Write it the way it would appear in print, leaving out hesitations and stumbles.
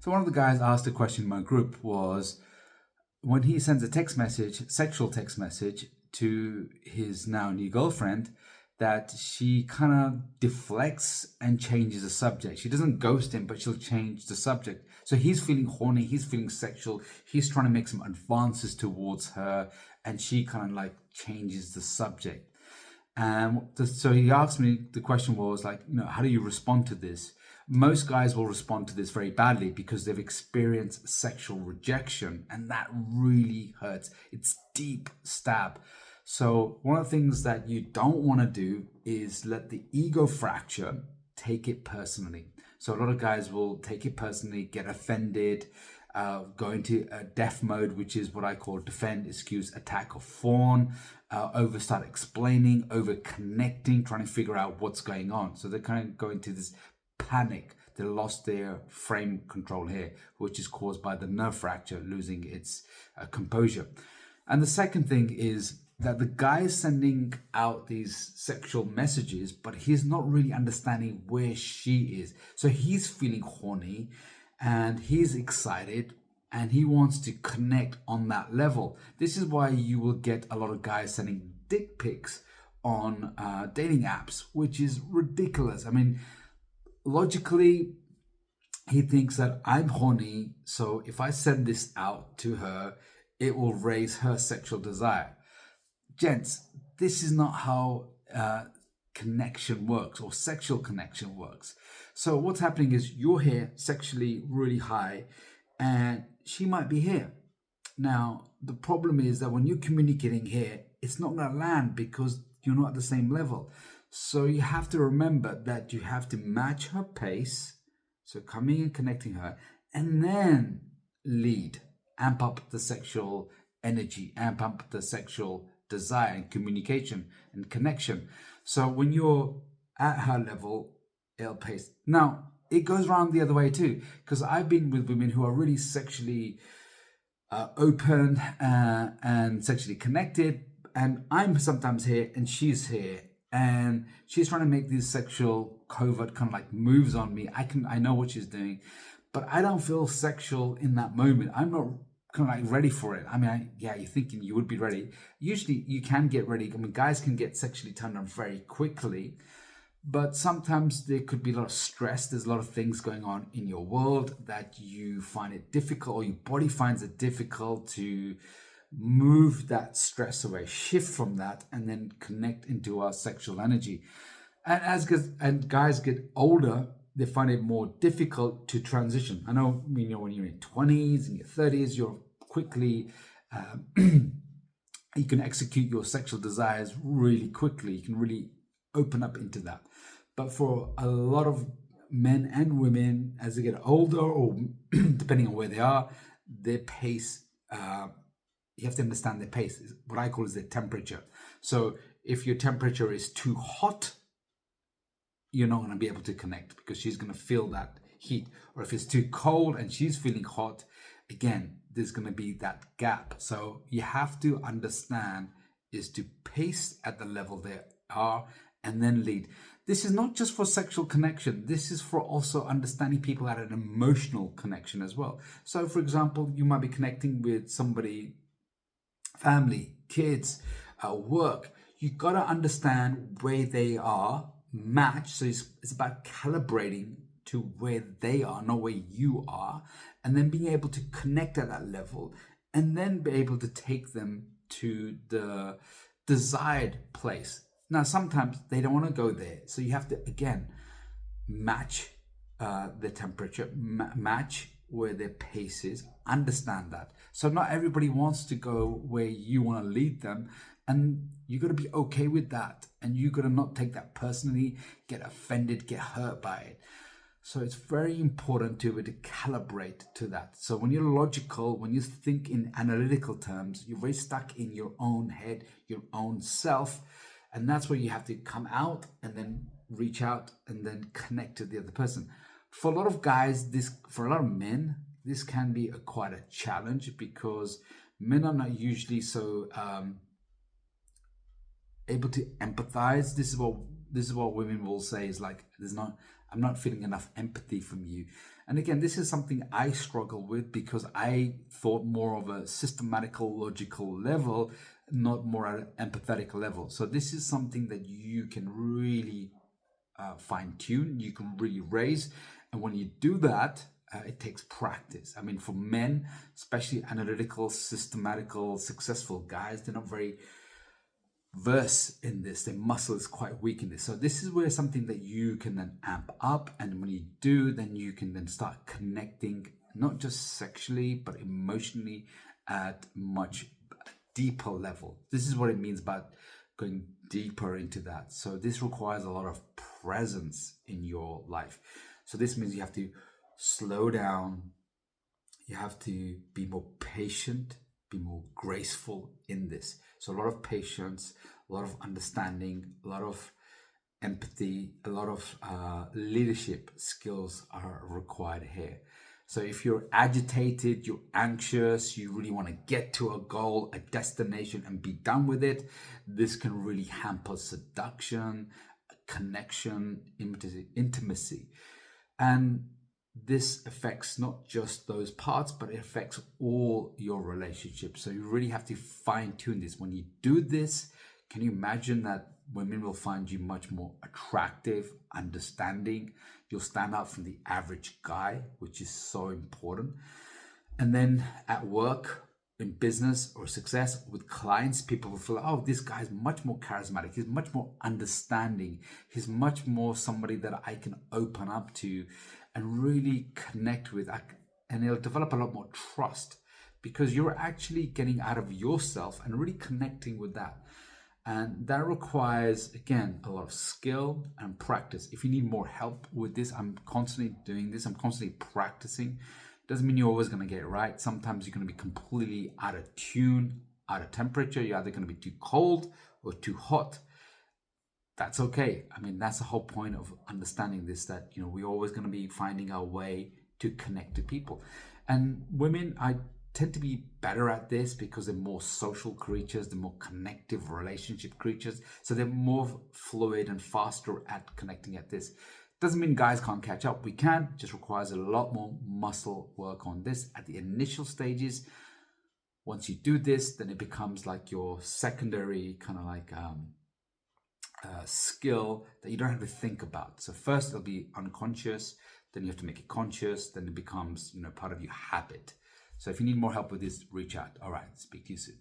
So one of the guys asked a question in my group was when he sends a text message, sexual text message to his now new girlfriend, that she kind of deflects and changes the subject. She doesn't ghost him, but she'll change the subject. So he's feeling horny, he's feeling sexual, he's trying to make some advances towards her, and she kind of like changes the subject. And so he asked me, the question was like, how do you respond to this? Most guys will respond to this very badly because they've experienced sexual rejection, and that really hurts. It's deep stab. So one of the things that you don't want to do is let the ego fracture take it personally. So a lot of guys will take it personally, get offended, go into a deaf mode, which is what I call defend, excuse, attack, or fawn, start explaining, over connecting, trying to figure out what's going on. So they kind of go into this panic. They lost their frame control here, which is caused by the nerve fracture losing its composure. And the second thing is that the guy is sending out these sexual messages, but he's not really understanding where she is. So he's feeling horny and he's excited and he wants to connect on that level. This is why you will get a lot of guys sending dick pics on dating apps, which is ridiculous. I mean, logically, he thinks that I'm horny, so if I send this out to her, it will raise her sexual desire. Gents, this is not how connection works or sexual connection works. So what's happening is you're here sexually really high and she might be here. Now, the problem is that when you're communicating here, it's not going to land because you're not at the same level. So you have to remember that you have to match her pace. So coming and connecting her and then lead, amp up the sexual energy, amp up the sexual desire and communication and connection. So when you're at her level, it'll pace. Now, it goes around the other way too, because I've been with women who are really sexually open and sexually connected, and I'm sometimes here and she's here, and she's trying to make these sexual covert kind of like moves on me. I know what she's doing, but I don't feel sexual in that moment. I'm not kind of like ready for it. I mean, you're thinking you would be ready. Usually you can get ready. I mean, guys can get sexually turned on very quickly, but sometimes there could be a lot of stress. There's a lot of things going on in your world that you find it difficult, or your body finds it difficult to move that stress away, shift from that, and then connect into our sexual energy. And guys get older, they find it more difficult to transition. I know, when you're in your 20s and your 30s, you're quickly, you can execute your sexual desires really quickly. You can really open up into that. But for a lot of men and women, as they get older, or depending on where they are, their pace, you have to understand their pace. What I call is their temperature. So if your temperature is too hot, you're not going to be able to connect because she's going to feel that heat. Or if it's too cold and she's feeling hot, again, there's going to be that gap. So you have to understand is to pace at the level they are and then lead. This is not just for sexual connection. This is for also understanding people at an emotional connection as well. So for example, you might be connecting with somebody, family, kids, work. You got to understand where they are, match. So it's about calibrating to where they are, not where you are, and then being able to connect at that level and then be able to take them to the desired place. Now, sometimes they don't want to go there. So you have to, again, match the temperature, match where their pace is, understand that. So not everybody wants to go where you want to lead them. And you got to be okay with that. And you got to not take that personally, get offended, get hurt by it. So it's very important to calibrate to that. So when you're logical, when you think in analytical terms, you're very stuck in your own head, your own self. And that's where you have to come out and then reach out and then connect to the other person. For a lot of guys, for a lot of men, this can be quite a challenge because men are not usually so able to empathize. This is what women will say is like, I'm not feeling enough empathy from you. And again, this is something I struggle with because I thought more of a systematical, logical level, not more at an empathetic level. So this is something that you can really fine tune, you can really raise. And when you do that, it takes practice. I mean, for men, especially analytical, systematical, successful guys, they're not very versed in this. Their muscle is quite weak in this. So this is where something that you can then amp up. And when you do, then you can then start connecting, not just sexually, but emotionally at much deeper level. This is what it means about going deeper into that. So this requires a lot of presence in your life. So this means you have to slow down, you have to be more patient, be more graceful in this. So a lot of patience, a lot of understanding, a lot of empathy, a lot of leadership skills are required here. So if you're agitated, you're anxious, you really want to get to a goal, a destination, and be done with it, this can really hamper seduction, connection, intimacy. And this affects not just those parts, but it affects all your relationships. So you really have to fine tune this. When you do this, can you imagine that women will find you much more attractive, understanding? You'll stand out from the average guy, which is so important. And then at work, in business or success with clients, people will feel, oh, this guy's much more charismatic. He's much more understanding. He's much more somebody that I can open up to and really connect with. And it'll develop a lot more trust because you're actually getting out of yourself and really connecting with that. And that requires, again, a lot of skill and practice. If you need more help with this, I'm constantly doing this. I'm constantly practicing. Doesn't mean you're always going to get it right. Sometimes you're going to be completely out of tune, out of temperature. You're either going to be too cold or too hot. That's okay. I mean, that's the whole point of understanding this, that, you know, we're always going to be finding our way to connect to people. And women, I tend to be better at this because they're more social creatures, they're more connective relationship creatures. So they're more fluid and faster at connecting at this. Doesn't mean guys can't catch up. We can, just requires a lot more muscle work on this at the initial stages. Once you do this, then it becomes like your secondary kind of like skill that you don't have to think about. So first it'll be unconscious, then you have to make it conscious, then it becomes, you know, part of your habit. So if you need more help with this, reach out. All right, speak to you soon.